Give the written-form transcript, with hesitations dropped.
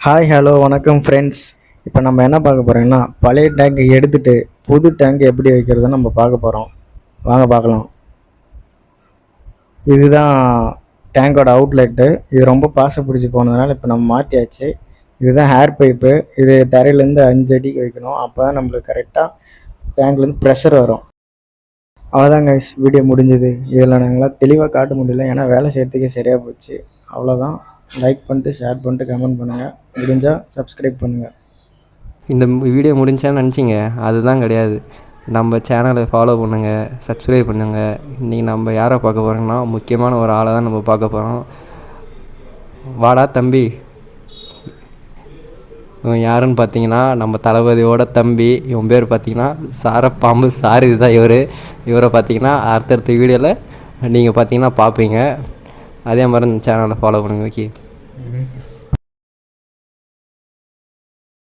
Hi hello வணக்கம் friends. இப்போ நம்ம என்ன பார்க்க போகிறோம்னா பழைய டேங்கை எடுத்துகிட்டு புது டேங்க் எப்படி வைக்கிறதுன்னு நம்ம பார்க்க போகிறோம். வாங்க பார்க்கலாம். இதுதான் டேங்கோட அவுட்லெட்டு. இது ரொம்ப பாசை பிடிச்சி போனதுனால இப்போ நம்ம மாற்றியாச்சு. இதுதான் ஹேர் பைப்பு. இது தரையிலேருந்து 5 அடிக்கு வைக்கணும். அப்போ தான் நம்மளுக்கு கரெக்டாக டேங்க்லேருந்து ப்ரெஷர் வரும். அவ்வளோதான் கைஸ், வீடியோ முடிஞ்சுது. இதில் நாங்களாம் தெளிவாக காட்ட முடியல, ஏன்னா வேலை செய்கிறதுக்கே சரியாக போச்சு. அவ்வளோதான். லைக் பண்ணிட்டு ஷேர் பண்ணிட்டு கமெண்ட் பண்ணுங்கள். முடிஞ்சால் சப்ஸ்கிரைப் பண்ணுங்கள். இந்த வீடியோ முடிஞ்சான்னு நினச்சிங்க, அதுதான் கிடையாது. நம்ம சேனலை ஃபாலோ பண்ணுங்கள், சப்ஸ்கிரைப் பண்ணுங்கள். இன்றைக்கி நம்ம யாரை பார்க்க போகிறோம்னா முக்கியமான ஒரு ஆளை தான் நம்ம பார்க்க போகிறோம். வாடா தம்பி. இவன் யாருன்னு பார்த்தீங்கன்னா நம்ம தளபதியோட தம்பி. இவன் பேர் பார்த்தீங்கன்னா சாரப்பாம்பு சார். இதுதான் இவரை பார்த்தீங்கன்னா அடுத்தடுத்த வீடியோவில் நீங்கள் பார்த்தீங்கன்னா பார்ப்பீங்க. அதே மாதிரி இந்த சேனலை ஃபாலோ பண்ணுங்கள். ஓகே.